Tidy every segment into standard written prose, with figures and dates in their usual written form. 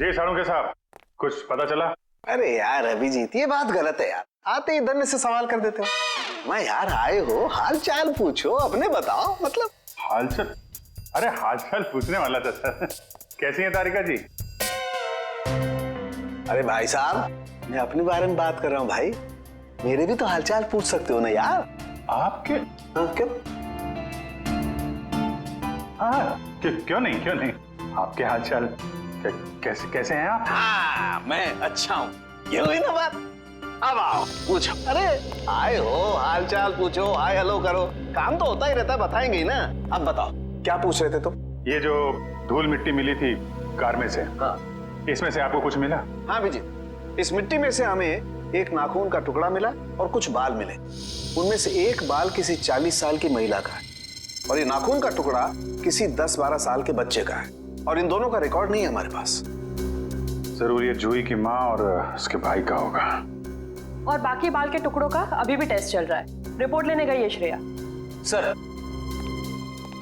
जी साड़ू साहब, कुछ पता चला? अरे यार अभिजीत, ये बात गलत है यार। आते ही धन्य से सवाल कर देते हो। मैं यार आए हो, हाल चाल पूछो, अपने बताओ। मतलब हाल चाल? अरे हाल चाल पूछने वाला था सर। कैसी है तारिका जी? अरे भाई साहब, मैं अपने बारे में बात कर रहा हूँ भाई। मेरे भी तो हाल चाल पूछ सकते हो ना यार। आपके? हाँ क्यों? हाँ क्यों नहीं। आपके हाल चाल कैसे हैं आप? हाँ मैं अच्छा हूँ, ये हुई ना बात। अब आओ पूछो। अरे आए हो, हाल चाल पूछो, हाय हेलो करो, काम तो होता ही रहता है, बताएंगे ही ना। अब बताओ क्या पूछ रहे थे तुम? ये जो धूल मिट्टी मिली थी कार में से, हाँ इसमें से आपको कुछ मिला? हाँ अभिजीत, इस मिट्टी में से हमें एक नाखून का टुकड़ा मिला और कुछ बाल मिले। उनमें से एक बाल किसी 40 साल की महिला का है और ये नाखून का टुकड़ा किसी 10-12 साल के बच्चे का है। और इन दोनों का रिकॉर्ड नहीं है हमारे पास। जरूर ये जूही की माँ और उसके भाई का होगा। और बाकी बाल के टुकड़ों का अभी भी टेस्ट चल रहा है, रिपोर्ट लेने गई है श्रेया। सर,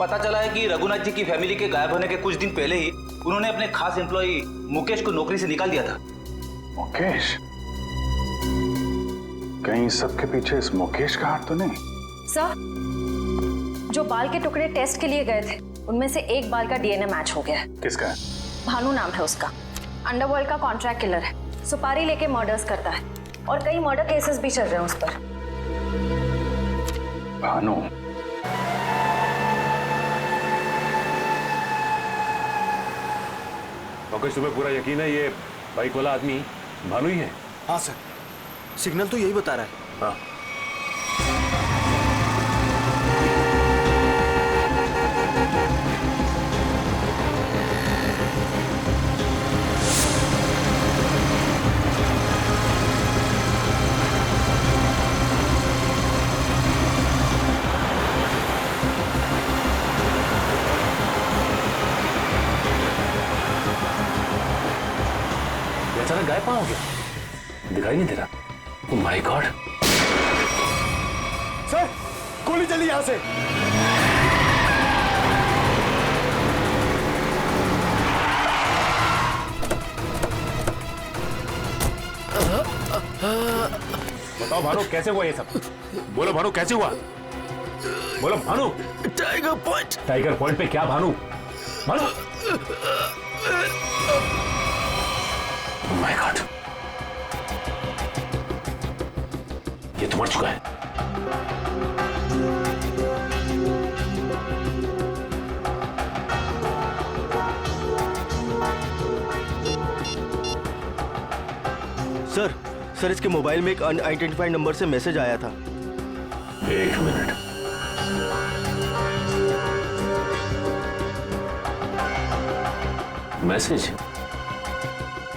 पता चला है कि रघुनाथ जी की फैमिली के गायब होने के कुछ दिन पहले ही उन्होंने अपने खास एम्प्लॉई मुकेश को नौकरी से निकाल दिया था। मुकेश? कहीं सबके पीछे इस मुकेश का हाथ तो नहीं? सर, जो बाल के टुकड़े टेस्ट के लिए गए थे उनमें से एक बाल का डीएनए मैच हो गया है। किसका है? भानु नाम है उसका, अंडरवर्ल्ड का कॉन्ट्रैक्ट किलर है, सुपारी लेके मर्डर्स करता है और कई मर्डर केसेस भी चल रहे हैं उस पर। भानु? मुकेश, तुम्हें पूरा यकीन है ये बाइक वाला आदमी भानु ही है? हाँ सर, सिग्नल तो यही बता रहा है। हाँ। अचानक गायब कहाँ हो गया? दिखाई नहीं दे रहा। ओह माय गॉड! सर, गोली चली यहां से। बताओ भानु, कैसे हुआ ये सब? बोलो भानु, कैसे हुआ? बोलो Bhanu. Tiger point. Tiger point पे क्या भानु? भानु! ओह माय गॉड! ये तो मर चुका है। सर इसके मोबाइल में एक अनआइडेंटिफाइड नंबर से मैसेज आया था। एक मिनट। मैसेज?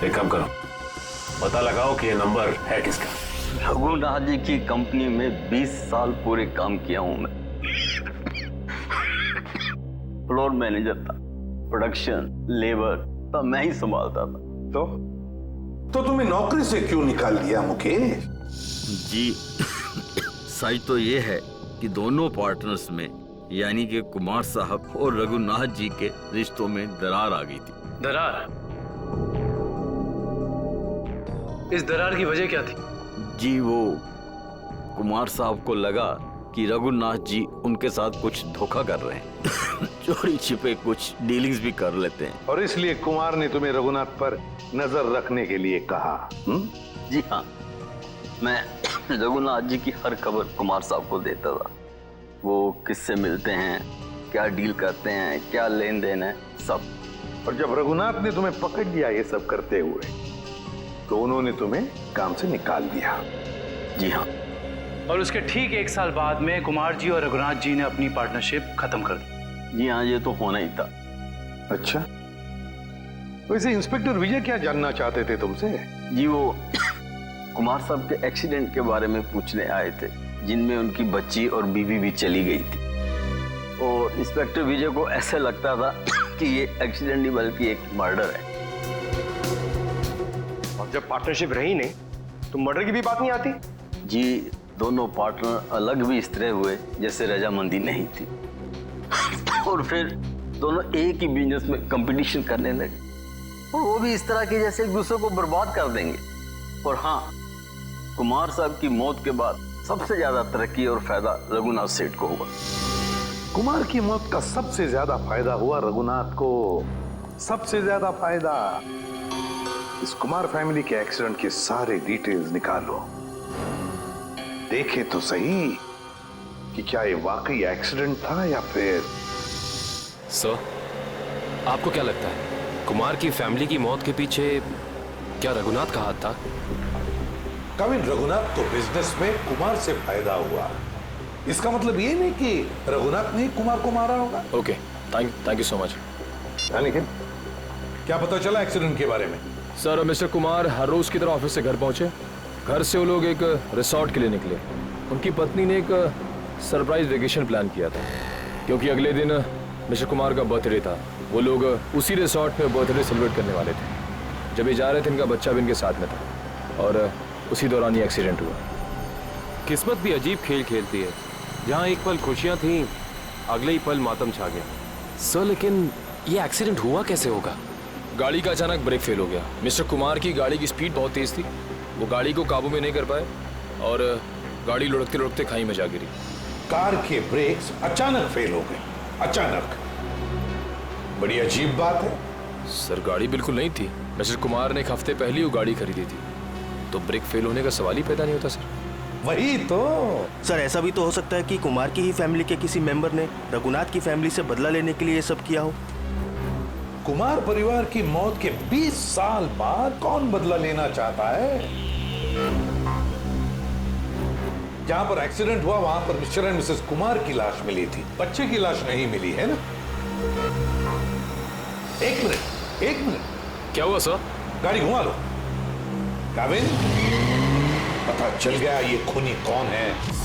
एक काम करो, पता लगाओ कि ये नंबर है किसका। रघुनाथ जी की कंपनी में 20 साल पूरे काम किया हूं मैं। फ्लोर मैनेजर था, प्रोडक्शन, लेबर सब मैं ही संभालता था। तो तुम्हें नौकरी से क्यों निकाल दिया मुकेश? जी सच तो ये है कि दोनों पार्टनर्स में यानी कि कुमार साहब और रघुनाथ जी के रिश्तों में दरार आ गई थी। दरार? इस दरार की वजह क्या थी? जी वो कुमार साहब को लगा कि रघुनाथ जी उनके साथ कुछ धोखा कर रहे हैं। चोरी छिपे कुछ डीलिंग्स भी कर लेते हैं। और इसलिए कुमार ने तुम्हें रघुनाथ पर नजर रखने के लिए कहा? जी हाँ, मैं रघुनाथ जी की हर खबर कुमार साहब को देता था। वो किससे मिलते हैं, क्या डील करते हैं, क्या लेन देन है, सब। और जब रघुनाथ ने तुम्हें पकड़ लिया ये सब करते हुए, तो उन्होंने तुम्हें काम से निकाल दिया? जी हाँ। और उसके ठीक 1 साल बाद में कुमार जी और रघुनाथ जी ने अपनी पार्टनरशिप खत्म कर दी। जी हाँ, ये तो होना ही था। अच्छा, वैसे इंस्पेक्टर विजय क्या जानना चाहते थे तुमसे? जी वो कुमार साहब के एक्सीडेंट के बारे में पूछने आए थे, जिनमें उनकी बच्ची और बीवी भी चली गई थी। और इंस्पेक्टर विजय को ऐसा लगता था कि ये एक्सीडेंट नहीं बल्कि एक मर्डर है। और जब पार्टनरशिप रही नहीं तो मर्डर की भी बात नहीं आती? जी दोनों पार्टनर अलग भी इस तरह हुए जैसे रजामंदी नहीं थी। और फिर दोनों एक ही बिजनेस में कंपटीशन करने लगे। और वो भी इस तरह के जैसे एक दूसरे को बर्बाद कर देंगे। और हाँ, कुमार साहब की मौत के बाद सबसे ज्यादा तरक्की और फायदा रघुनाथ सेठ को हुआ। कुमार की मौत का सबसे ज्यादा फायदा हुआ रघुनाथ को। सबसे ज्यादा फायदा। इस कुमार फैमिली के एक्सीडेंट के सारे डिटेल्स निकालो, देखे तो सही कि क्या ये वाकई एक्सीडेंट था या फिर। सर, आपको क्या लगता है कुमार की फैमिली की मौत के पीछे क्या रघुनाथ का हाथ था? कविन, रघुनाथ को बिजनेस में कुमार से फायदा हुआ, इसका मतलब ये नहीं कि रघुनाथ ने कुमार को मारा होगा। Okay, thank you so much. लेकिन क्या पता चला एक्सीडेंट के बारे में? सर, मिस्टर कुमार हर रोज की तरह ऑफिस से घर पहुंचे। घर से वो लोग एक रिसोर्ट के लिए निकले। उनकी पत्नी ने एक सरप्राइज वेकेशन प्लान किया था, क्योंकि अगले दिन मिस्टर कुमार का बर्थडे था। वो लोग उसी रिसोर्ट में बर्थडे सेलिब्रेट करने वाले थे। जब ये जा रहे थे, इनका बच्चा भी इनके साथ में था और उसी दौरान ये एक्सीडेंट हुआ। किस्मत भी अजीब खेल खेलती है, जहाँ एक पल खुशियाँ थीं, अगले ही पल मातम छा गया। सर, लेकिन ये एक्सीडेंट हुआ कैसे होगा? गाड़ी का अचानक ब्रेक फेल हो गया। मिस्टर कुमार की गाड़ी की स्पीड बहुत तेज थी। वो गाड़ी को काबू में नहीं कर पाए और गाड़ी लुढ़कते लुढ़कते खाई में जा गिरी। कार के ब्रेक्स अचानक फेल हो गए। अचानक। बड़ी अजीब बात है। सर, गाड़ी बिल्कुल नहीं थी। मिस्टर कुमार ने एक हफ्ते पहले ही वो गाड़ी खरीदी थी, तो ब्रेक फेल होने का सवाल ही पैदा नहीं होता सर। वही तो। सर, ऐसा भी तो हो सकता है कि कुमार की ही फैमिली के किसी मेंबर ने रघुनाथ की फैमिली से बदला लेने के लिए ये सब किया हो। कुमार परिवार की मौत के 20 साल बाद कौन बदला लेना चाहता है? जहां पर एक्सीडेंट हुआ वहां पर मिस्टर एंड मिसेस कुमार की लाश मिली थी, बच्चे की लाश नहीं मिली है ना? एक मिनट। क्या हुआ सर? गाड़ी घुमा लो। काविन, पता चल गया ये खूनी कौन है।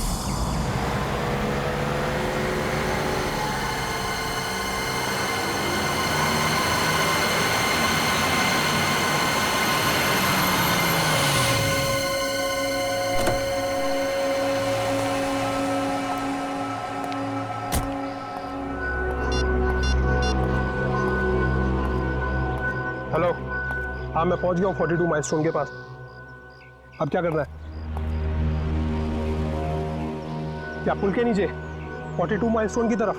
हेलो, हाँ मैं पहुंच गया हूँ 42 माइलस्टोन के पास। अब क्या करना है? क्या पुल के नीचे 42 माइलस्टोन की तरफ?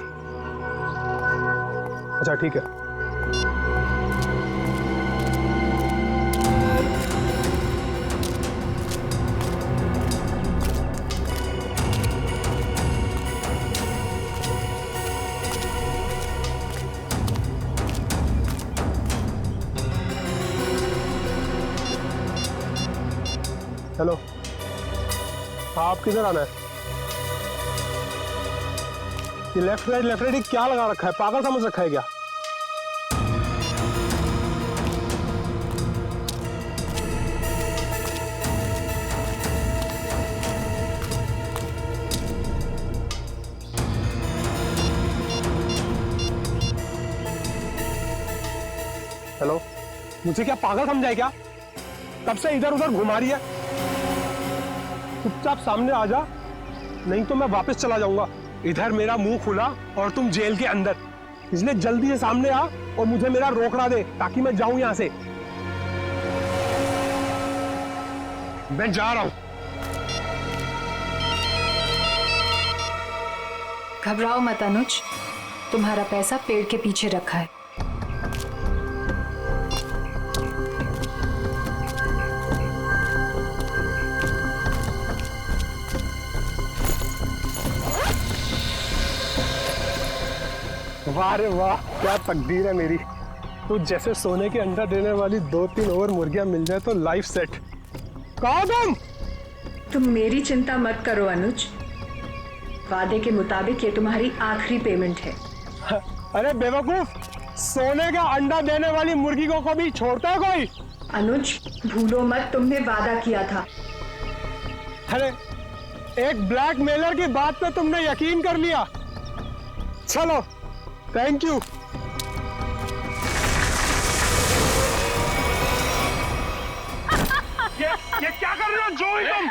अच्छा ठीक है। हेलो, हाँ आप किधर आना है? ये लेफ्ट राइट क्या लगा रखा है? पागल समझ रखा है क्या? हेलो, मुझे क्या पागल समझा है क्या? तब से इधर उधर घुमा रही है। चुपचाप सामने आ जा, नहीं तो मैं वापस चला जाऊंगा। इधर मेरा मुंह खुला और तुम जेल के अंदर, इसलिए जल्दी से सामने आ और मुझे मेरा रोकड़ा दे ताकि मैं जाऊं यहां से। मैं जा रहा हूं। घबराओ मत अनुज, तुम्हारा पैसा पेड़ के पीछे रखा है। वाह रे वाह, क्या तकदीर है मेरी। तो जैसे सोने के अंडा देने वाली 2-3 और मुर्गियां मिल जाए तो लाइफ सेट। कहाँ तुम मेरी चिंता मत करो अनुज, वादे के मुताबिक ये तुम्हारी आखिरी पेमेंट है। अरे बेवकूफ, सोने का अंडा देने वाली मुर्गी को कभी छोड़ता है कोई? अनुज भूलो मत, तुमने वादा किया था। अरे एक ब्लैकमेलर की बात पे तुमने यकीन कर लिया। चलो, थैंक यू। ये क्या कर रहे हो जोई तुम?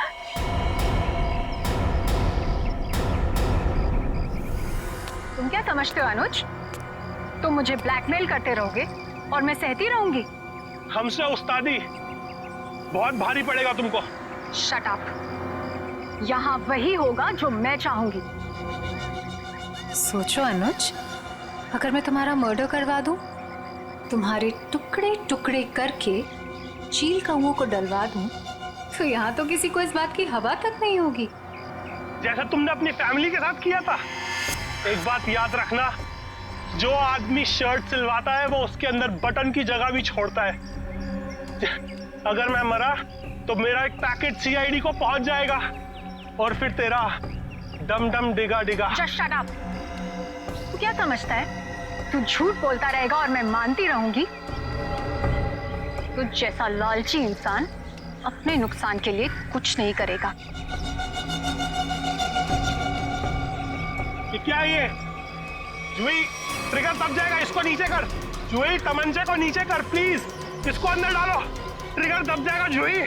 तुम क्या समझते हो अनुज? तुम मुझे ब्लैकमेल करते रहोगे और मैं सहती रहूंगी? हमसे उस्तादी बहुत भारी पड़ेगा तुमको। Shut up. यहाँ वही होगा जो मैं चाहूंगी। सोचो अनुज, अगर मैं तुम्हारा मर्डर करवा दूं, तुम्हारे टुकड़े टुकड़े करके चील कौओं को डलवा दूं, तो यहाँ तो किसी को इस बात की हवा तक नहीं होगी। जैसा तुमने अपनी फैमिली के साथ किया था। एक बात याद रखना, जो आदमी शर्ट सिलवाता है वो उसके अंदर बटन की जगह भी छोड़ता है। अगर मैं मरा तो मेरा एक पैकेट सीआईडी को पहुंच जाएगा और फिर तेरा डम डम डिगा डिगा। Just shut up। तू क्या समझता है तू झूठ बोलता रहेगा और मैं मानती रहूंगी? तुझ जैसा लालची इंसान अपने नुकसान के लिए कुछ नहीं करेगा। क्या ये जुई, ट्रिगर दब जाएगा, इसको नीचे कर। जुई, तमंचे को नीचे कर प्लीज, इसको अंदर डालो, ट्रिगर दब जाएगा जुई।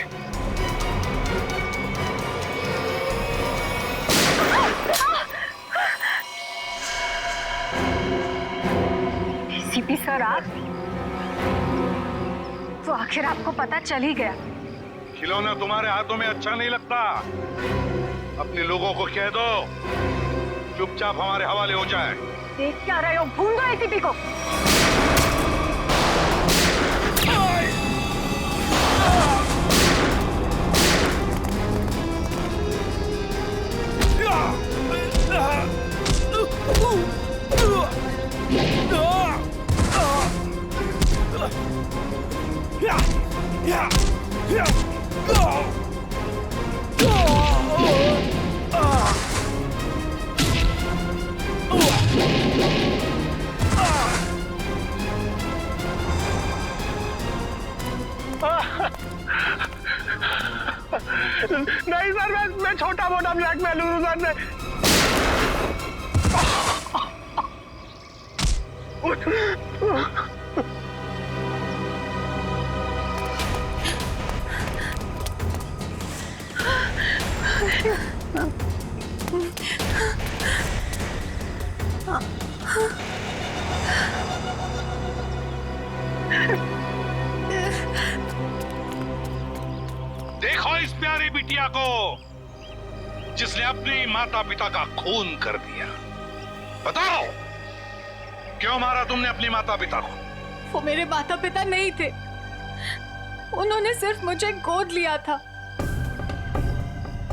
सीपी सर, आप तो आखिर आपको पता चल ही गया। खिलौना तुम्हारे हाथों में अच्छा नहीं लगता। अपने लोगों को कह दो चुपचाप हमारे हवाले हो जाए। देख क्या रहे हो, भूल दो एसीपी को। नहीं सर, मैं छोटा मोटा ब्लैकमेल हूँ सर। देखो इस प्यारी बिटिया को जिसने अपने माता पिता का खून कर दिया। बताओ क्यों मारा तुमने अपने माता पिता को? वो मेरे माता पिता नहीं थे, उन्होंने सिर्फ मुझे गोद लिया था।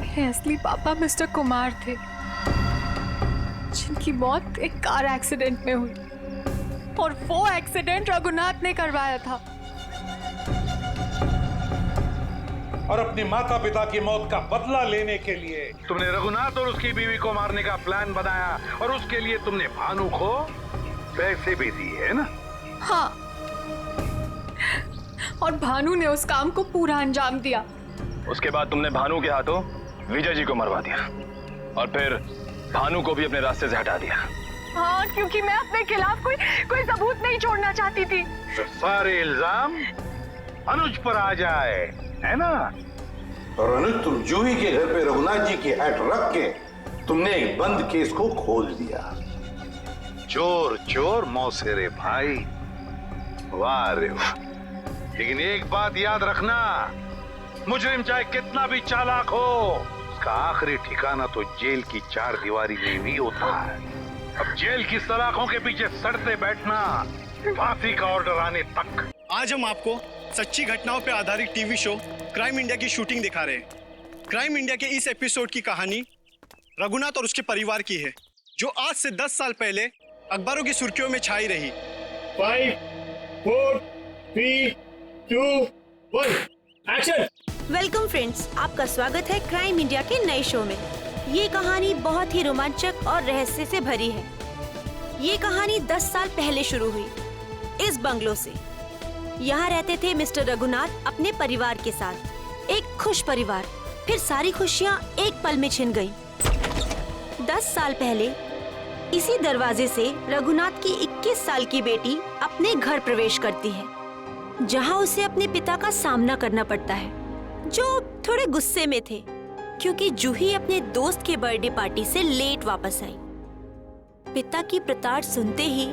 मेरे असली पापा मिस्टर कुमार थे, जिनकी मौत एक कार एक्सीडेंट में हुई, और वो एक्सीडेंट रघुनाथ ने करवाया था। और अपने माता पिता की मौत का बदला लेने के लिए तुमने रघुनाथ और उसकी बीवी को मारने का प्लान बनाया, और उसके लिए तुमने भानु को पैसे भी दिए, है ना? हाँ, और भानु ने उस काम को पूरा अंजाम दिया। उसके बाद तुमने भानु के हाथों विजय जी को मरवा दिया और फिर भानु को भी अपने रास्ते से हटा दिया। हाँ, क्योंकि मैं अपने खिलाफ कोई सबूत नहीं छोड़ना चाहती थी। तो सारे इल्जाम अनुज पर आ जाए, है ना? और अनुज, तुम जूही के घर पे रघुनाथ जी की हैट रख के तुमने एक बंद केस को खोल दिया। चोर चोर मौसेरे भाई, वाह रे वाह। लेकिन एक बात याद रखना, मुजरिम चाहे कितना भी चालाक हो, उसका आखिरी ठिकाना तो जेल की चार दीवारी में भी होता है। अब जेल की सलाखों के पीछे सड़ते बैठना फांसी का ऑर्डर आने तक। आज हम आपको सच्ची घटनाओं पर आधारित टीवी शो क्राइम इंडिया की शूटिंग दिखा रहे हैं। क्राइम इंडिया के इस एपिसोड की कहानी रघुनाथ और उसके परिवार की है, जो आज से 10 साल पहले अखबारों की सुर्खियों में छाई रही। 5, 4, 3, 2, 1, एक्शन। वेलकम फ्रेंड्स, आपका स्वागत है क्राइम इंडिया के नए शो में। ये कहानी बहुत ही रोमांचक और रहस्य से भरी है। ये कहानी 10 साल पहले शुरू हुई इस बंगलो से। यहाँ रहते थे मिस्टर रघुनाथ अपने परिवार के साथ, एक खुश परिवार। फिर सारी खुशियाँ एक पल में छिन गईं। 10 साल पहले इसी दरवाजे से रघुनाथ की 21 साल की बेटी अपने घर प्रवेश करती है, जहाँ उसे अपने पिता का सामना करना पड़ता है, जो थोड़े गुस्से में थे क्योंकि जूही अपने दोस्त के बर्थडे पार्टी से लेट वापस आई। पिता की प्रताड़ सुनते ही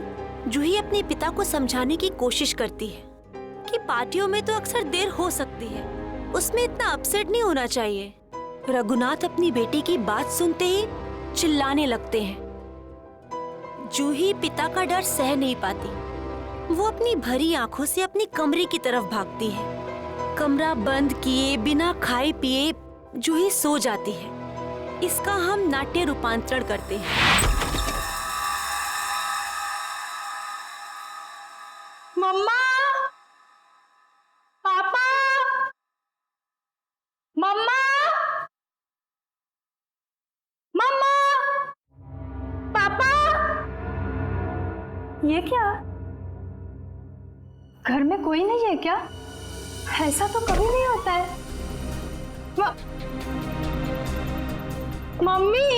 जूही अपने पिता को समझाने की कोशिश करती है कि पार्टियों में तो अक्सर देर हो सकती है, उसमें इतना अपसेट नहीं होना चाहिए। रघुनाथ अपनी बेटी की बात सुनते ही चिल्लाने लगते हैं। जूही पिता का डर सह नहीं पाती। वो अपनी भरी आंखों से अपनी कमरे की तरफ भागती है। कमरा बंद किए बिना खाए पिए जूही सो जाती है। इसका हम नाट्य रूपांतरण करते हैं। मम्मा, पापा, मम्मा, मम्मा, पापा। ये क्या? घर में कोई नहीं है क्या? ऐसा तो कभी नहीं होता है। मम्मी,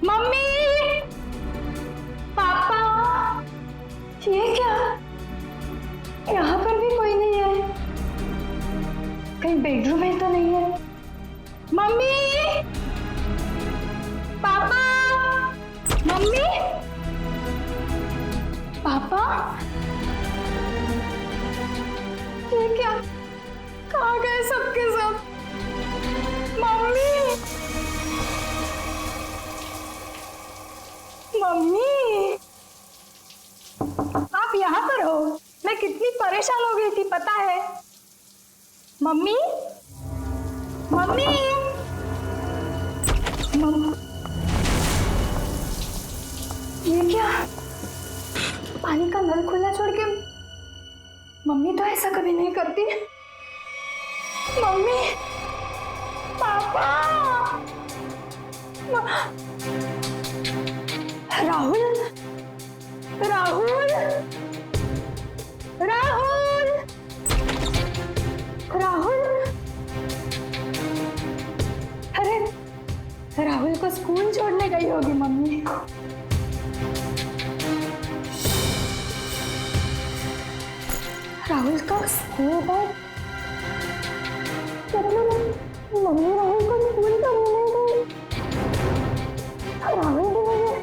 मम्मी, पापा, ये क्या? यहाँ पर भी कोई नहीं है। कहीं बेडरूम में तो नहीं है। मम्मी, पापा, मम्मी, पापा, ये क्या? कहाँ गए सबके सब? मम्मी, मम्मी, आप यहाँ पर हो? मैं कितनी परेशान हो गई थी पता है? मम्मी, मम्मी, ये क्या? पानी का नल खुला छोड़ के? मम्मी तो ऐसा कभी नहीं करती। मम्मी, पापा, राहुल, राहुल, राहुल, राहुल, अरे राहुल को स्कूल छोड़ने गई होगी मम्मी। राहुल का स्कूल बैग, मतलब मम्मी राहुल को स्कूल छोड़ने गई। राहुल भी नहीं है।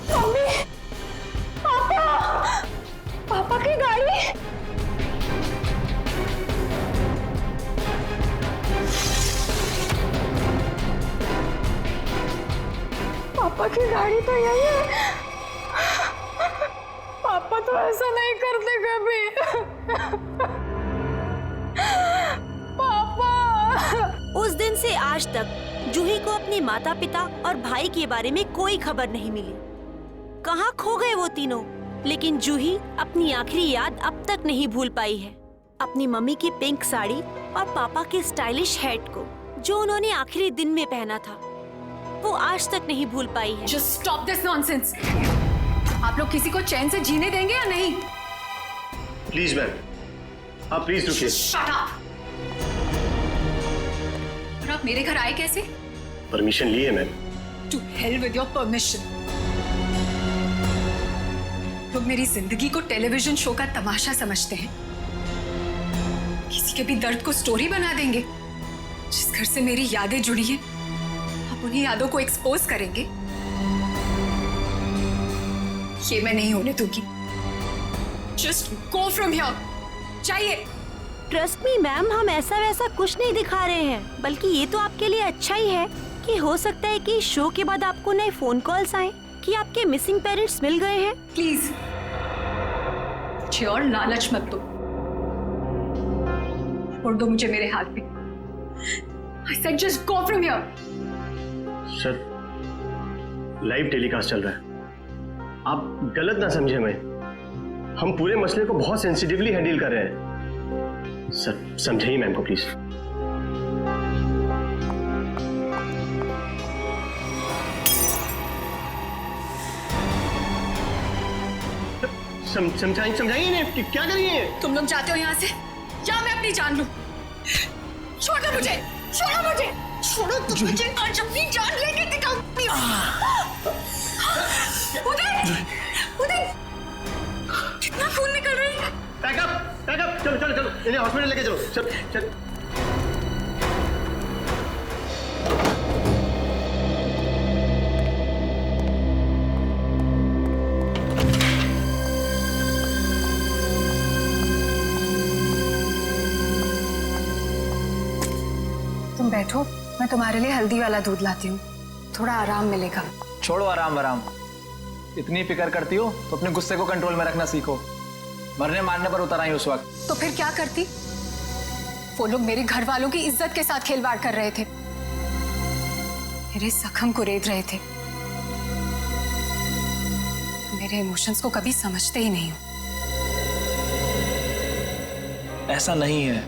मम्मी, पापा, पापा की गाड़ी। पापा की गाड़ी तो यही है। पापा तो ऐसा नहीं करते कभी। पापा। उस दिन से आज तक जूही को अपने माता पिता और भाई के बारे में कोई खबर नहीं मिली। कहाँ खो गए वो तीनों? लेकिन जूही अपनी आखिरी याद अब तक नहीं भूल पाई है। अपनी मम्मी की पिंक साड़ी और पापा के स्टाइलिश हैट को, जो उन्होंने आखिरी दिन में पहना था, वो आज तक नहीं भूल पाई है। Just stop this nonsense. आप लोग किसी को चैन से जीने देंगे या नहीं? प्लीज मैम, आप प्लीज रुकिए। Shut up. और आप मेरे घर आए कैसे? परमिशन ली है ma'am. To hell with your permission. लोग मेरी जिंदगी को टेलीविजन शो का तमाशा समझते हैं। किसी के भी दर्द को स्टोरी बना देंगे। जिस घर से मेरी यादें जुड़ी हैं, आप उन्हीं यादों को एक्सपोज करेंगे। ये मैं नहीं होने दूंगी। Just go from here. चाहिए। ट्रस्ट मी मैम, हम ऐसा वैसा कुछ नहीं दिखा रहे हैं, बल्कि ये तो आपके लिए अच्छा ही है कि हो सकता है कि शो के बाद आपको नए फोन कॉल्स आए कि आपके मिसिंग पेरेंट्स मिल गए हैं। प्लीज मुझे और लालच मत दो। छोड़ दो मुझे मेरे हाथ पे। I said just go from here. Sir, live telecast चल रहा है। आप गलत ना समझे मैं। हम पूरे मसले को बहुत सेंसिटिवली हैंडल कर रहे हैं। सर, समझाइए मैम को प्लीज। समझाइए ना कि क्या करिए। तुम लोग जाते हो यहाँ से या मैं अपनी जान लूं? छोड़ दो मुझे, छोड़ो मुझे, छोड़ो तुम मुझे। आज अपनी जान लेके दिखाऊंगी। उदय, उदय, कितना खून निकल रहा है। बैकअप, बैकअप, चलो चलो चलो, इन्हें हॉस्पिटल लेके चलो। चल चल। बैठो, मैं तुम्हारे लिए हल्दी वाला दूध लाती हूँ, थोड़ा आराम मिलेगा। छोड़ो आराम आराम, इतनी फिक्र करती हो तो अपने गुस्से को कंट्रोल में रखना सीखो। मरने मारने पर उतर आई उस वक्त। तो फिर क्या करती? वो लोग मेरे घर वालों की इज्जत के साथ खिलवाड़ कर रहे थे, मेरे जख्म को रेत रहे थे। मेरे इमोशंस को कभी समझते ही नहीं हो। ऐसा नहीं है,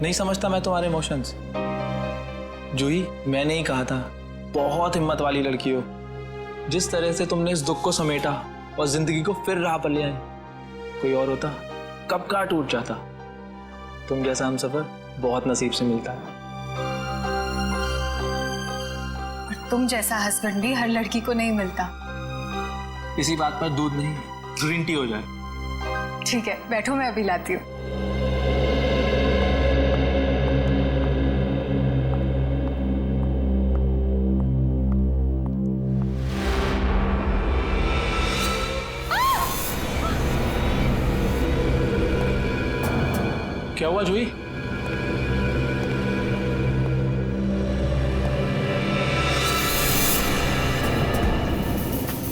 नहीं समझता मैं तुम्हारे इमोशंस। जूही, मैंने ही कहा था, बहुत हिम्मत वाली लड़की हो। जिस तरह से तुमने इस दुख को समेटा और जिंदगी को फिर राह पर ले आई, कोई और होता कब का टूट जाता। तुम जैसा हमसफर बहुत नसीब से मिलता है। और तुम जैसा हस्बैंड भी हर लड़की को नहीं मिलता। इसी बात पर दूध नहीं, ग्रीन टी हो जाए। ठीक है, बैठो, मैं अभी लाती हूँ। क्या हुआ जूही?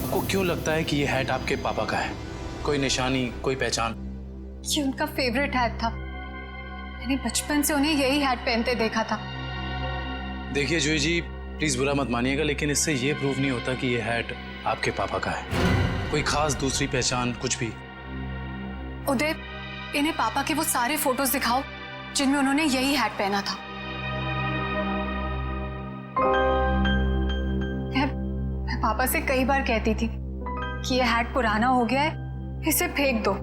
आपको क्यों लगता है कि ये हैट आपके पापा का है? कोई निशानी, कोई पहचान? ये उनका फेवरेट हैट था। मैंने बचपन से उन्हें यही हैट पहनते देखा था। देखिए जूही जी, प्लीज बुरा मत मानिएगा, लेकिन इससे ये प्रूव नहीं होता कि ये हैट आपके पापा का है। कोई खास दूसरी पहचान, कुछ भी? उदय, इन्हें पापा के वो सारे फोटोज दिखाओ जिनमें उन्होंने यही हैट पहना था। मैं पापा से कई बार कहती थी कि ये हैट पुराना हो गया है, इसे फेंक दो।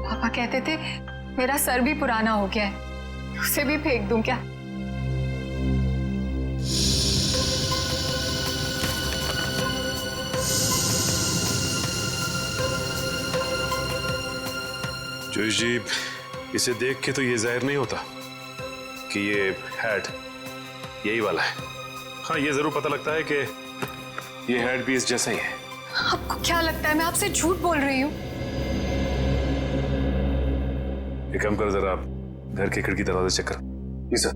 पापा कहते थे मेरा सर भी पुराना हो गया है, उसे भी फेंक दूं क्या? जूही जी, इसे देख के तो ये जाहिर नहीं होता कि ये हैट यही वाला है। हाँ, ये जरूर पता लगता है कि ये हैट भी इस जैसा ही है। आपको क्या लगता है मैं आपसे झूठ बोल रही हूँ? एक काम कर, जरा आप घर के खिड़की दरवाजे चेक कर। जी सर।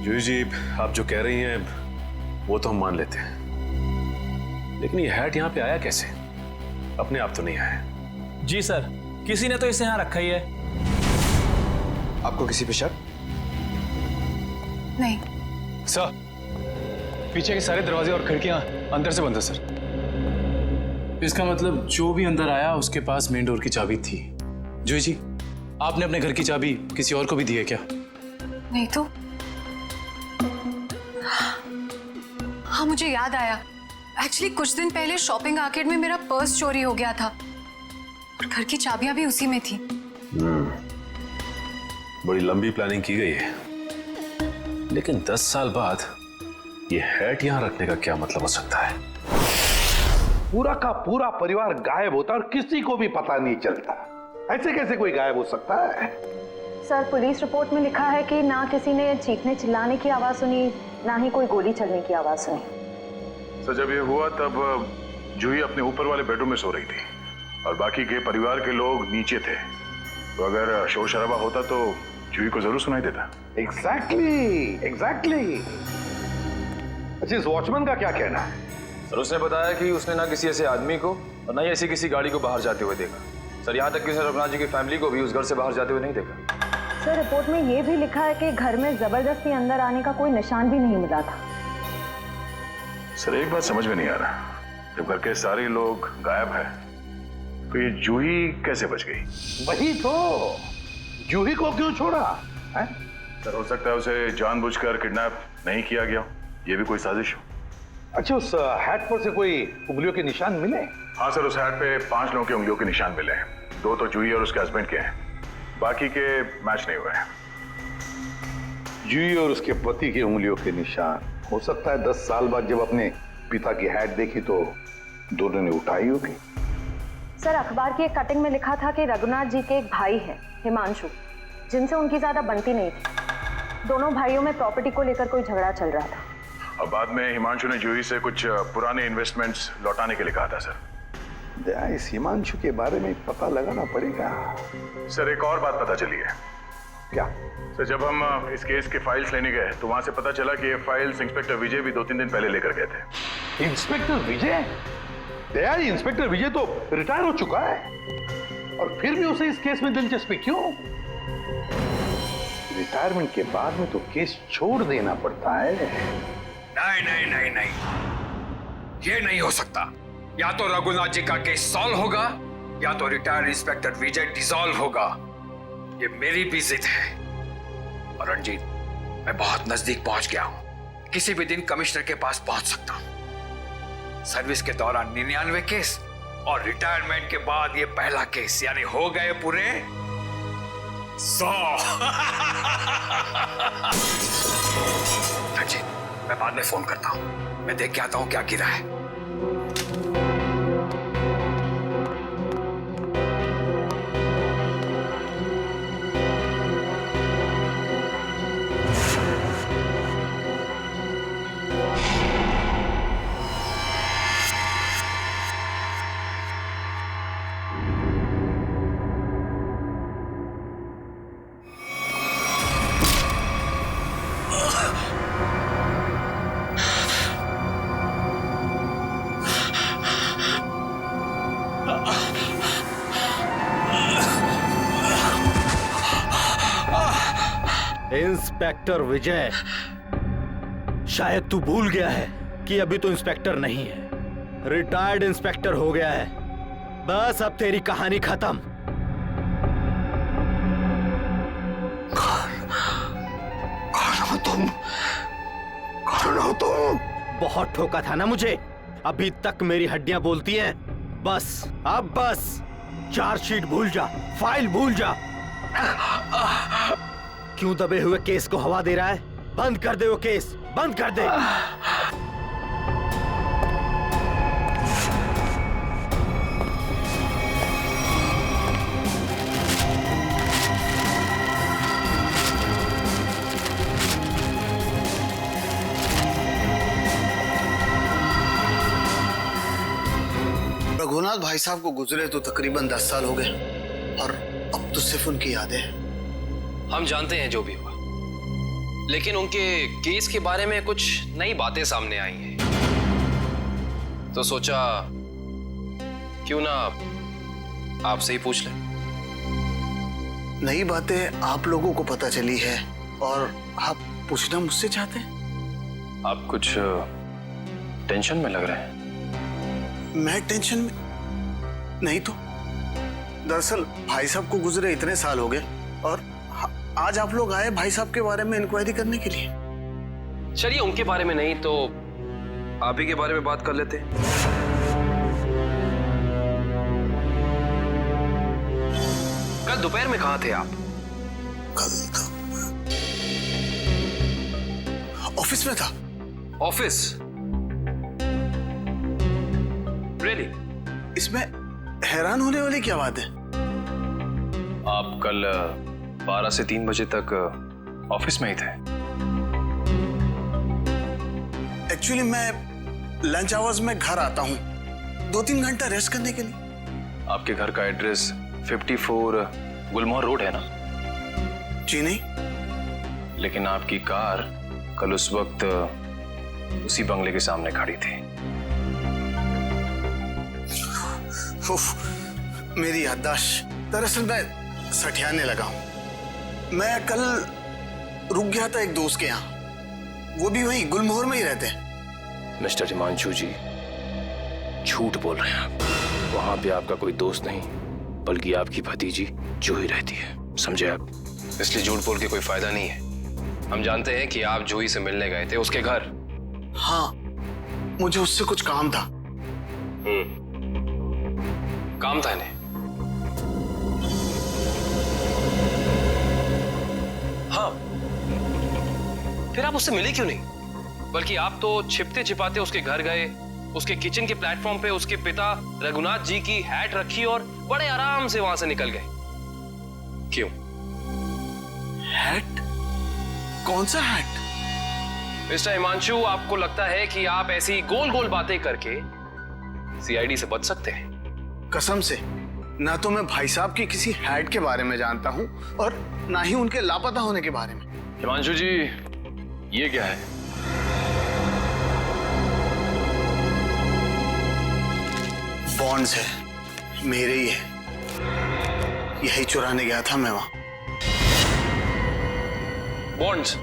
जूही जी, आप जो कह रही हैं वो तो हम मान लेते हैं, लेकिन ये हैट यहाँ पे आया कैसे? अपने आप तो नहीं आया। जी सर, किसी ने तो इसे यहाँ रखा ही है। आपको किसी पे शक? नहीं सर, पीछे के सारे दरवाजे और खिड़कियां अंदर से बंद है सर। इसका मतलब जो भी अंदर आया उसके पास मेन डोर की चाबी थी। जूही जी, आपने अपने घर की चाबी किसी और को भी दी है क्या? नहीं तो। हाँ, मुझे याद आया। एक्चुअली कुछ दिन पहले शॉपिंग आर्केड में मेरा पर्स चोरी हो गया था और घर की चाबियां भी उसी में थी। बड़ी लंबी प्लानिंग की गई है, लेकिन 10 साल बाद ये हैट यहाँ रखने का क्या मतलब हो सकता है? पूरा का पूरा परिवार गायब होता और किसी को भी पता नहीं चलता। ऐसे कैसे कोई गायब हो सकता है? सर, पुलिस रिपोर्ट में लिखा है कि ना किसी ने चीखने चिल्लाने की आवाज सुनी, ना ही कोई गोली चलने की आवाज सुनी। सर, जब ये हुआ तब जूही अपने ऊपर वाले बेडरूम में सो रही थी और बाकी के परिवार के लोग नीचे थे, तो अगर शोर शराबा होता तो जूही को जरूर सुनाई देता। एग्जैक्टली। अच्छा, इस वॉचमैन का क्या कहना है? सर, उसने बताया कि उसने ना किसी ऐसे आदमी को और ना ही ऐसी किसी गाड़ी को बाहर जाते हुए देखा। सर, यहाँ तक कि उसने रघुनाथ जी की फैमिली को भी उस घर से बाहर जाते हुए नहीं देखा। सर, रिपोर्ट में ये भी लिखा है कि घर में जबरदस्ती अंदर आने का कोई निशान भी नहीं मिला था। सर, एक बात समझ में नहीं आ रहा, जब घर के सारे लोग गायब हैं, तो ये जूही कैसे बच गई? वही तो, जूही को क्यों छोड़ा है? सर, हो सकता है उसे जानबूझकर किडनैप नहीं किया गया, ये भी कोई साजिश हो। अच्छा, उस हैट पर से कोई उंगलियों के निशान मिले? हाँ सर, उस हैट पे 5 लोगों के उंगलियों के निशान मिले हैं। 2 तो जूही और उसके हस्बैंड के हैं, बाकी के मैच नहीं हुए हैं। जूही और उसके पति की उंगलियों के निशान। हो सकता है 10 साल बाद जब अपने पिता की हैट देखी तो दोनों ने उठाई होगी। सर, अखबार की एक कटिंग में लिखा था कि रघुनाथ जी के एक भाई है, हिमांशु, जिनसे उनकी ज्यादा बनती नहीं थी। दोनों भाइयों में प्रॉपर्टी को लेकर कोई झगड़ा चल रहा था। और बाद में हिमांशु ने जूही से कुछ पुराने इन्वेस्टमेंट्स लौटाने के लिए कहा था। सर, इस हिमांशु के बारे में पता लगाना पड़ेगा। सर, एक और बात पता चली है क्या? सर, जब हम इस केस की फाइल्स लेने गए तो वहां से पता चला कि ये फाइल्स इंस्पेक्टर विजय भी 2-3 दिन पहले लेकर गए थे। इंस्पेक्टर विजय? दया, इंस्पेक्टर विजय तो रिटायर हो चुका है और फिर भी उसे इस केस में दिलचस्पी क्यों? रिटायरमेंट के बाद में तो केस छोड़ देना पड़ता है। नहीं नहीं नहीं नहीं, ये नहीं हो सकता। या तो रघुनाथ जी का केस सॉल्व होगा या तो रिटायर्ड इंस्पेक्टर विजय डिसॉल्व होगा। ये मेरी भी जिद है। और रंजीत, मैं बहुत नजदीक पहुंच गया हूं। किसी भी दिन कमिश्नर के पास पहुंच सकता हूं। सर्विस के दौरान 99 केस और रिटायरमेंट के बाद ये पहला केस, यानी हो गए पूरे 100। रंजीत, मैं बाद में फोन करता हूं। मैं देख के आता हूं क्या गिरा है। इंस्पेक्टर विजय, शायद तू भूल गया है कि अभी तो इंस्पेक्टर नहीं है, रिटायर्ड इंस्पेक्टर हो गया है। बस अब तेरी कहानी खत्म। कौन हो तुम? कौन हो तुम? बहुत ठोका था ना मुझे, अभी तक मेरी हड्डियां बोलती हैं। बस अब बस, चार्जशीट भूल जा, फाइल भूल जा। क्यों दबे हुए केस को हवा दे रहा है? बंद कर दे वो केस, बंद कर दे। रघुनाथ भाई साहब को गुजरे तो तकरीबन 10 साल हो गए और अब तो सिर्फ उनकी यादें। हम जानते हैं जो भी हुआ, लेकिन उनके केस के बारे में कुछ नई बातें सामने आई हैं, तो सोचा क्यों ना आपसे ही पूछ लें। नई बातें आप लोगों को पता चली है और आप पूछना मुझसे चाहते हैं? आप कुछ टेंशन में लग रहे हैं। मैं टेंशन में नहीं तो। दरअसल भाई साहब को गुजरे इतने साल हो गए और आज आप लोग आए भाई साहब के बारे में इंक्वायरी करने के लिए। चलिए, उनके बारे में नहीं तो आप ही के बारे में बात कर लेते हैं। कल दोपहर में कहाँ थे आप? कल ऑफिस में था। ऑफिस? रियली? इसमें हैरान होने वाली क्या बात है? आप कल 12 से 3 बजे तक ऑफिस में ही थे। एक्चुअली मैं लंच आवर्स में घर आता हूँ 2-3 घंटा रेस्ट करने के लिए। आपके घर का एड्रेस 54 गुलमोहर रोड है ना? जी नहीं। लेकिन आपकी कार कल उस वक्त उसी बंगले के सामने खड़ी थी। उफ, मेरी याददाश्त। दरअसल मैं सठियाने लगा हूं। मैं कल रुक गया था एक दोस्त के यहाँ, वो भी वहीं गुलमोहर में ही रहते हैं। मिस्टर हिमांशु जी, झूठ बोल रहे हैं आप। वहां पे आपका कोई दोस्त नहीं, बल्कि आपकी भतीजी जूही रहती है, समझे आप? इसलिए झूठ बोल के कोई फायदा नहीं है। हम जानते हैं कि आप जूही से मिलने गए थे उसके घर। हाँ, मुझे उससे कुछ काम था। काम था इन्हें? हाँ, फिर आप उससे मिले क्यों नहीं? बल्कि आप तो छिपते छिपाते उसके घर गए, उसके किचन के प्लेटफॉर्म पे उसके पिता रघुनाथ जी की हैट रखी और बड़े आराम से वहां से निकल गए। क्यों? हैट? कौन सा हैट? मिस्टर हिमांशु, आपको लगता है कि आप ऐसी गोल गोल बातें करके सीआईडी से बच सकते हैं? कसम से ना तो मैं भाई साहब की किसी हैड के बारे में जानता हूं और ना ही उनके लापता होने के बारे में। हिमांशु जी, ये क्या है? बॉन्ड्स है, मेरे ही है। यही चुराने गया था मैं वहां। बॉन्ड्स?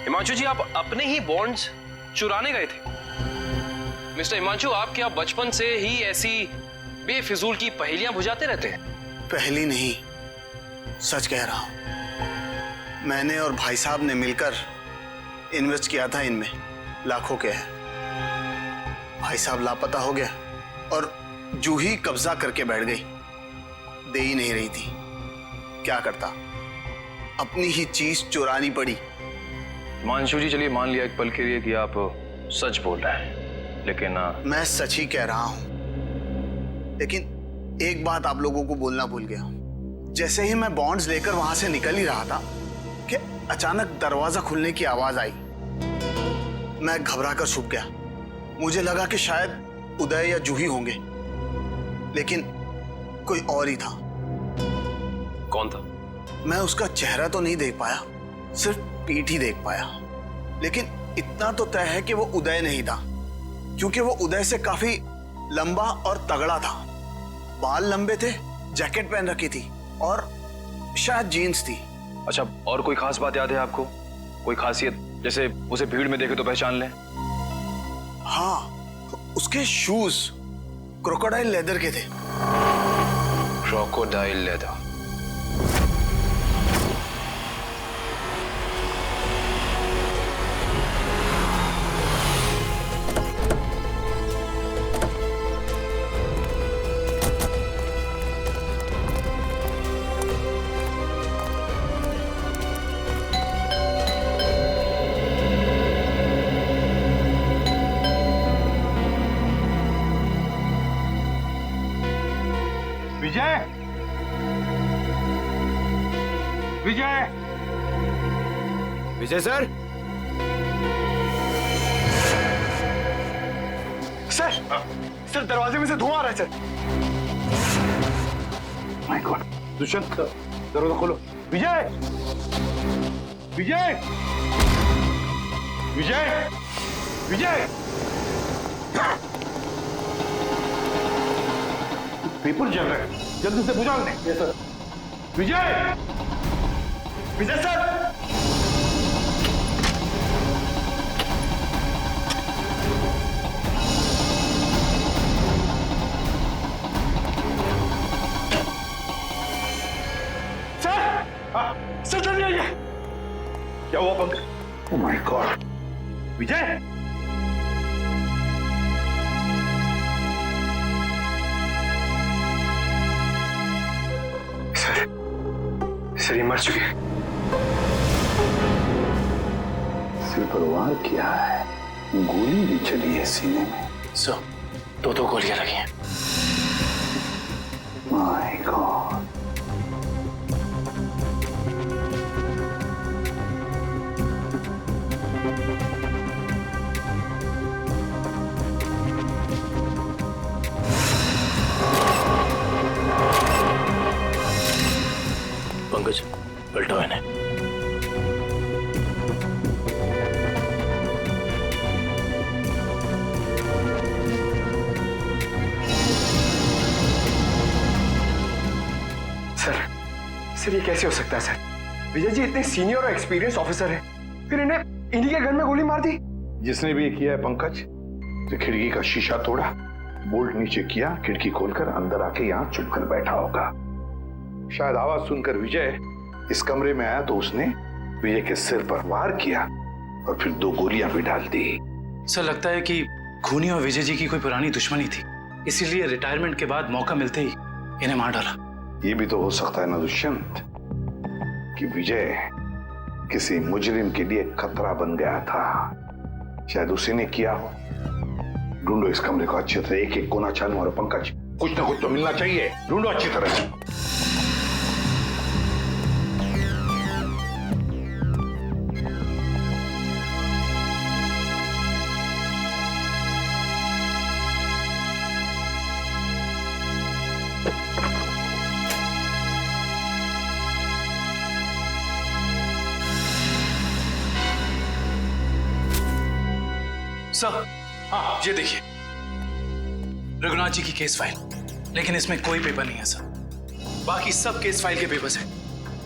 हिमांशु जी, आप अपने ही बॉन्ड्स चुराने गए थे? मिस्टर हिमांशु, आप क्या बचपन से ही ऐसी बेफिजूल की पहेलियां बुझाते रहते हैं? पहली नहीं, सच कह रहा हूं। मैंने और भाई साहब ने मिलकर इन्वेस्ट किया था इनमें, लाखों के है। भाई साहब लापता हो गया और जूही कब्जा करके बैठ गई, दे ही नहीं रही थी। क्या करता, अपनी ही चीज चुरानी पड़ी। हिमांशु जी, चलिए मान लिया एक पल के लिए कि आप सच बोल रहे हैं, लेकिन मैं सच ही कह रहा हूं, लेकिन एक बात आप लोगों को बोलना भूल गया। जैसे ही मैं बॉन्ड्स लेकर वहां से निकल ही रहा था कि अचानक दरवाजा खुलने की आवाज आई। मैं घबरा कर छुप गया। मुझे लगा कि शायद उदय या जूही होंगे, लेकिन कोई और ही था। कौन था? मैं उसका चेहरा तो नहीं देख पाया, सिर्फ पीठ ही देख पाया। लेकिन इतना तो तय है कि वो उदय नहीं था, क्योंकि वो उदय से काफी लंबा और तगड़ा था। बाल लंबे थे, जैकेट पहन रखी थी और शायद जीन्स थी। अच्छा, और कोई खास बात याद है आपको? कोई खासियत, जैसे उसे भीड़ में देखे तो पहचान लें? हाँ, उसके शूज क्रोकोडाइल लेदर के थे। Crocodile leather? Vijay, Vijay, Vijay sir. Sir दरवाजे में से धुआं आ रहा है सर। माय गॉड, दुष्यंत दरवाजा खोलो। विजय, विजय, विजय, विजय, पेपर जल रहा है, जल्दी से बुझा लें। Yes sir. Vijay, Vijay sir. Sir जल्दी आइए। क्या हुआ Pankaj? Oh my god. Vijay, sir ये मर चुके हैं। सिर पर वार किया है, गोली भी चली है सीने में। सर, दो गोलियां लगी हैं। My God. पंकज, पलटाओ इन्हें। सर ये कैसे हो सकता है सर? विजय जी इतने सीनियर और एक्सपीरियंस ऑफिसर हैं, फिर इन्हें इन्हीं के घर में गोली मार दी। जिसने भी ये किया है पंकज, जो खिड़की का शीशा तोड़ा, बोल्ट नीचे किया, खिड़की खोलकर अंदर आके यहाँ चुप कर बैठा होगा। शायद आवाज सुनकर विजय इस कमरे में आया तो उसने विजय के सिर पर वार किया और फिर 2 गोलियां भी डाल दी। सर लगता है कि खूनी और विजय जी की कोई पुरानी दुश्मनी थी, इसीलिए रिटायरमेंट के बाद मौका मिलते ही इन्हें मार डाला। ये भी तो हो सकता है ना दुष्यंत, कि विजय किसी मुजरिम के लिए खतरा बन गया था। शायद उसी ने किया हो। ढूंढो इस कमरे को अच्छी तरह, एक एक कोना चालू। और पंकज, कुछ ना कुछ तो मिलना चाहिए, ढूंढो अच्छी तरह से। सर, हाँ ये देखिए, रघुनाथ जी की केस फाइल, लेकिन इसमें कोई पेपर नहीं है सर। बाकी सब केस फाइल के पेपर्स हैं।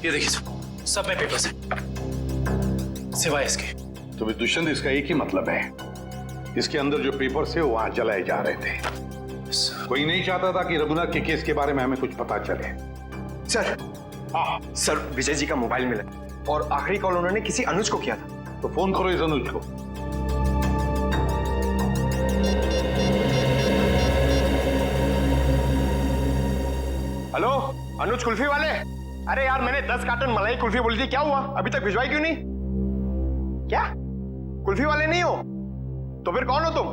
ये देखिए सर, सब में पेपर्स हैं, सिवाय इसके। तो दुष्यंत, इसका एक ही मतलब है, इसके अंदर जो पेपर्स है वो वहां जलाए जा रहे थे। कोई नहीं चाहता था कि रघुनाथ के केस के बारे में हमें कुछ पता चले। सर, हाँ सर, विजय जी का मोबाइल मिला और आखिरी कॉल उन्होंने किसी अनुज को किया था। तो फोन करो इस अनुज को। हेलो, अनुज कुल्फी वाले? अरे यार, मैंने 10 कार्टन मलाई कुल्फी बोली थी, क्या हुआ? अभी तक भिजवाई क्यों नहीं? क्या कुल्फी वाले नहीं हो? तो फिर कौन हो तुम?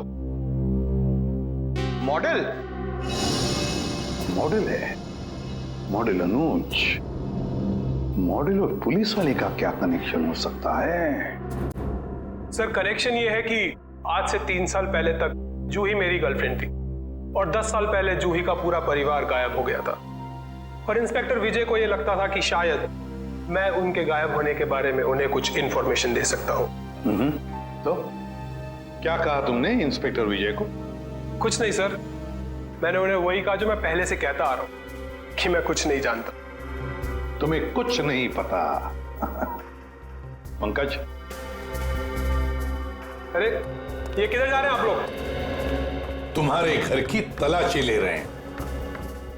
मॉडल? मॉडल है? मॉडल अनुज? मॉडल और पुलिस वाले का क्या कनेक्शन हो सकता है? सर, कनेक्शन ये है कि आज से 3 साल पहले तक जूही मेरी गर्लफ्रेंड थी और 10 साल पहले जूही का पूरा परिवार गायब हो गया था। और इंस्पेक्टर विजय को यह लगता था कि शायद मैं उनके गायब होने के बारे में उन्हें कुछ इंफॉर्मेशन दे सकता हूं। तो क्या कहा तुमने इंस्पेक्टर विजय को? कुछ नहीं सर, मैंने उन्हें वही कहा जो मैं पहले से कहता आ रहा हूं कि मैं कुछ नहीं जानता। तुम्हें कुछ नहीं पता? पंकज, अरे ये किधर जा रहे हैं आप लोग? तुम्हारे घर की तलाशी ले रहे हैं।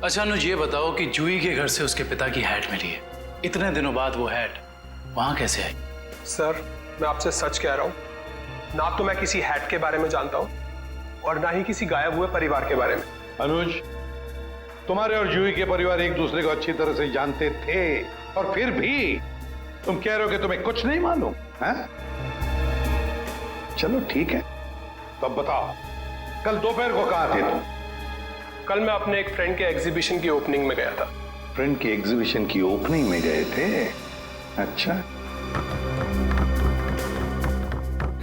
अच्छा अनुज, ये बताओ कि जूही के घर से उसके पिता की हैट मिली है, इतने दिनों बाद वो हैट वहां कैसे आई? सर, मैं आपसे सच कह रहा हूं, ना तो मैं किसी हैट के बारे में जानता हूं और ना ही किसी गायब हुए परिवार के बारे में। अनुज, तुम्हारे और जूही के परिवार एक दूसरे को अच्छी तरह से जानते थे और फिर भी तुम कह रहे हो कि तुम्हें कुछ नहीं मालूम है? चलो ठीक है, तो अब बताओ, कल दोपहर को कहां थे तुम? कल मैं अपने एक फ्रेंड के एग्जीबिशन की ओपनिंग में गया था। फ्रेंड की एग्जीबिशन की ओपनिंग में गए थे? अच्छा।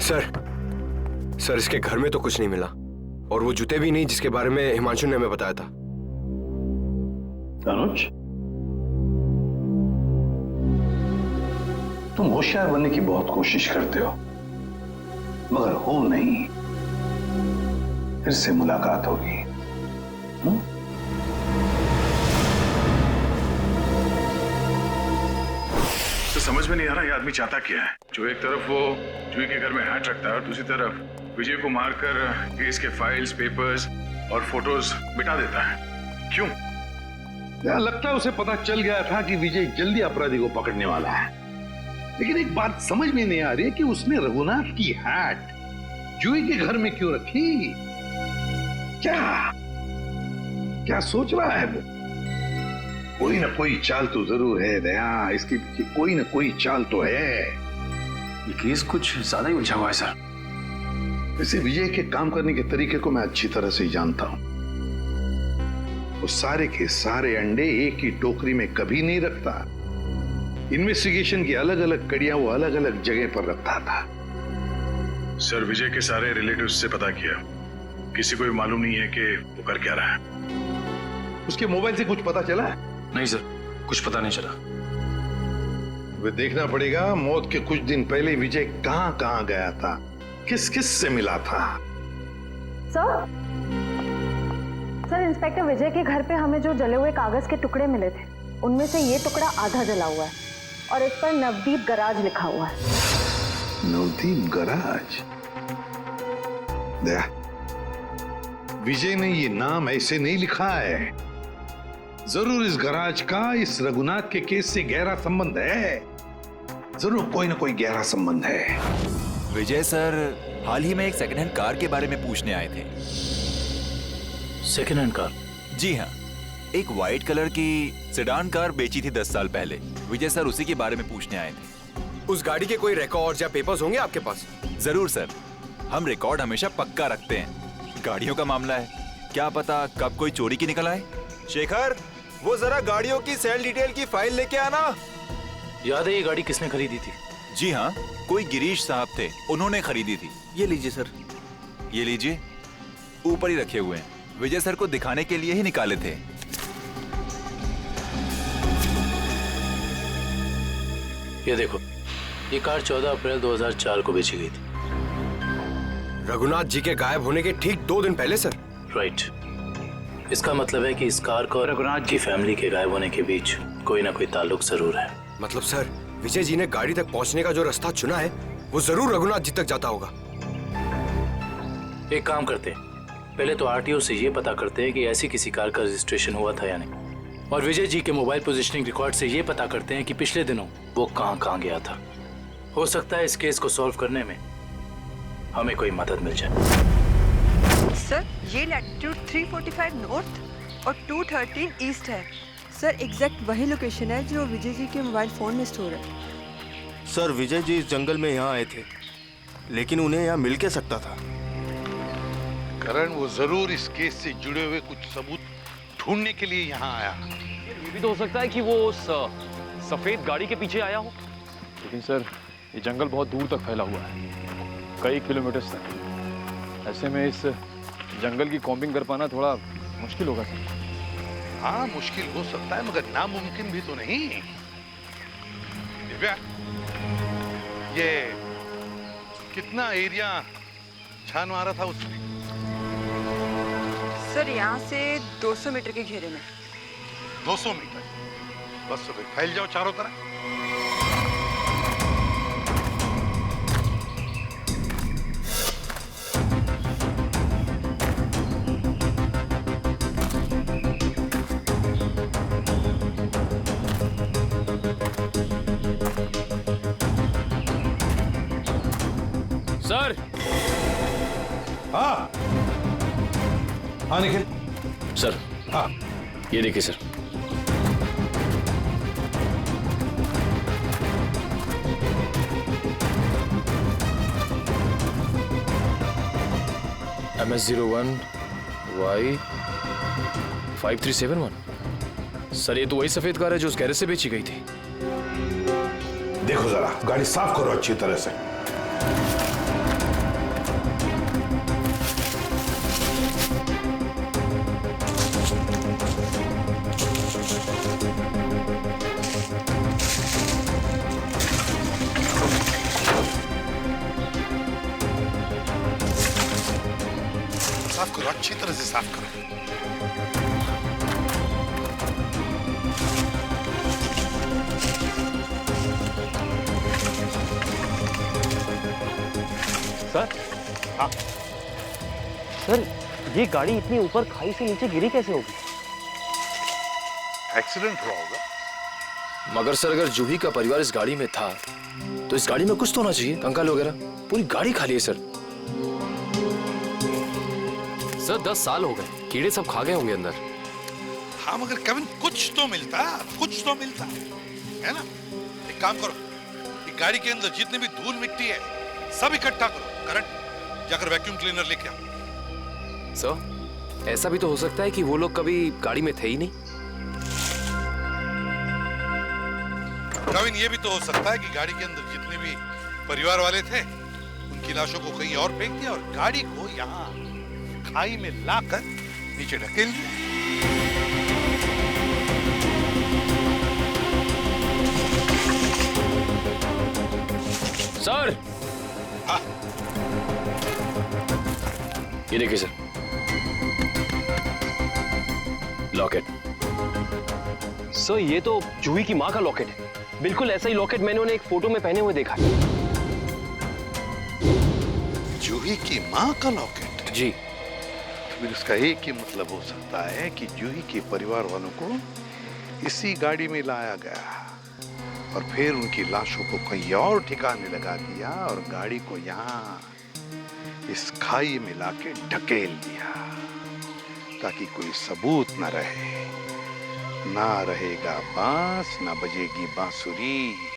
सर, इसके घर में तो कुछ नहीं मिला और वो जूते भी नहीं जिसके बारे में हिमांशु ने हमें बताया था। अनुज, तुम होशियार बनने की बहुत कोशिश करते हो, मगर हो नहीं। फिर से मुलाकात होगी। तो समझ में नहीं आ रहा ये आदमी चाहता क्या है। जो एक तरफ वो जूही के घर में हैट रखता है और दूसरी तरफ विजय को मारकर केस के फाइल्स, पेपर्स और फोटोज मिटा देता है। क्यों? यार, लगता है उसे पता चल गया था कि विजय जल्दी अपराधी को पकड़ने वाला है। लेकिन एक बात समझ में नहीं आ रही है कि उसने रघुनाथ की हैट जूही के घर में क्यों रखी? क्या सोच रहा है वो? कोई ना कोई चाल तो जरूर है दया, इसके पीछे कोई ना कोई चाल तो है। ये केस कुछ ज्यादा ही उलझा हुआ है सर। वैसे विजय के काम करने के तरीके को मैं अच्छी तरह से जानता हूं। वो सारे के सारे अंडे एक ही टोकरी में कभी नहीं रखता। इन्वेस्टिगेशन की अलग अलग कड़ियां वो अलग अलग जगह पर रखता था। सर, विजय के सारे रिलेटिव्स से पता किया, किसी को भी मालूम नहीं है कि वो कर क्या रहा है। उसके मोबाइल से कुछ पता चला है? नहीं सर, कुछ पता नहीं चला। वे देखना पड़ेगा मौत के कुछ दिन पहले विजय कहां कहां गया था, किस किस से मिला था। सर, इंस्पेक्टर विजय के घर पे हमें जो जले हुए कागज के टुकड़े मिले थे, उनमें से ये टुकड़ा आधा जला हुआ है और इस पर नवदीप गराज लिखा हुआ है। नवदीप गराज? दया, विजय ने ये नाम ऐसे नहीं लिखा है। जरूर इस गराज का इस रघुनाथ के केस से गहरा संबंध है। जरूर कोई ना कोई गहरा संबंध है। विजय सर हाल ही में एक सेकंड हैंड कार के बारे में पूछने आए थे। Second hand car? जी हाँ, एक व्हाइट कलर की सेडान कार बेची थी 10 साल पहले। विजय सर उसी के बारे में पूछने आए थे। उस गाड़ी के कोई रिकॉर्ड या पेपर्स होंगे आपके पास? जरूर सर, हम रिकॉर्ड हमेशा पक्का रखते हैं। गाड़ियों का मामला है, क्या पता कब कोई चोरी की निकल आए। शेखर, वो जरा गाड़ियों की सेल डिटेल की फाइल लेके आना। याद है ये गाड़ी किसने खरीदी थी? जी हाँ, कोई गिरीश साहब थे, उन्होंने खरीदी थी। ये लीजिए सर। ये लीजिए, ऊपर ही रखे हुए हैं, विजय सर को दिखाने के लिए ही निकाले थे। ये देखो, ये कार 14 अप्रैल 2004 को बेची गई थी। रघुनाथ जी के गायब होने के ठीक 2 दिन पहले सर। राइट। इसका मतलब है कि इस कार को रघुनाथ जी फैमिली के गायब होने के बीच कोई ना कोई ताल्लुक जरूर है। मतलब सर, विजय जी ने गाड़ी तक पहुंचने का जो रास्ता चुना है वो जरूर रघुनाथ जी तक जाता होगा। एक काम करते हैं, पहले तो आरटीओ से ये पता करते हैं कि ऐसी किसी कार का रजिस्ट्रेशन हुआ था या नहीं, और विजय जी के मोबाइल पोजीशनिंग रिकॉर्ड से ये पता करते हैं कि पिछले दिनों वो कहाँ गया था। हो सकता है इस केस को सॉल्व करने में हमें कोई मदद मिल जाए। सर, ये लैटिट्यूड 345 नॉर्थ और 213 ईस्ट है। सर, एग्जैक्ट वही लोकेशन है जो विजय जी के मोबाइल फोन में स्टोर है। सर, विजय जी इस जंगल में यहाँ आए थे, लेकिन उन्हें यहाँ मिल के सकता था। करण वो जरूर इस केस से जुड़े हुए कुछ सबूत ढूंढने के लिए यहाँ आया। ये भी तो हो सकता है कि वो उस सफेद गाड़ी के पीछे आया हो। लेकिन सर, ये जंगल बहुत दूर तक फैला हुआ है, कई किलोमीटर तक। ऐसे में इस जंगल की कॉम्बिंग कर पाना थोड़ा मुश्किल होगा सर। हाँ, मुश्किल हो सकता है, मगर नामुमकिन भी तो नहीं। दिव्या, ये कितना एरिया छान मारा था उसने? सर, यहाँ से 200 मीटर के घेरे में। 200 मीटर? बस तो फिर फैल जाओ चारों तरफ। सर। हाँ हाँ निखिल। सर, हाँ ये देखिए सर। MS01Y5371। सर, ये तो वही सफेद कार है जो उस गैरेज से बेची गई थी। देखो जरा, गाड़ी साफ करो अच्छी तरह से। साफ करो, अच्छी तरह से साफ करो। सर। हाँ सर, ये गाड़ी इतनी ऊपर खाई से नीचे गिरी कैसे होगी? एक्सीडेंट हुआ होगा। मगर सर, अगर जूही का परिवार इस गाड़ी में था तो इस गाड़ी में कुछ तो होना चाहिए, कंकाल वगैरह। पूरी गाड़ी खाली है सर। सर, 10 साल हो गए, कीड़े सब खा गए होंगे अंदर। हाँ, मगर केविन कुछ तो मिलता है ना? एक काम करो, एक गाड़ी के अंदर जितनी भी धूल मिट्टी है सब इकट्ठा करो। करण, जाकर वैक्यूम क्लीनर लेके आओ। सर, ऐसा भी तो हो सकता है कि वो लोग कभी गाड़ी में थे ही नहीं। केविन, ये भी तो हो सकता है कि गाड़ी के अंदर जितने भी परिवार वाले थे उनकी लाशों को कहीं और फेंक दिया और गाड़ी को यहाँ खाई में लाकर नीचे ढकेल दिया। सर। हाँ। ये देखिए सर, लॉकेट। सर, ये तो जूही की माँ का लॉकेट है। बिल्कुल ऐसा ही लॉकेट मैंने उन्हें एक फोटो में पहने हुए देखा है। जूही की माँ का लॉकेट? जी। फिर इसका एक ही मतलब हो सकता है कि जूही के परिवार वालों को इसी गाड़ी में लाया गया और फिर उनकी लाशों को कहीं और ठिकाने लगा दिया और गाड़ी को यहाँ इस खाई में लाके ढकेल दिया ताकि कोई सबूत न रहे। ना रहेगा बांस, ना बजेगी बांसुरी।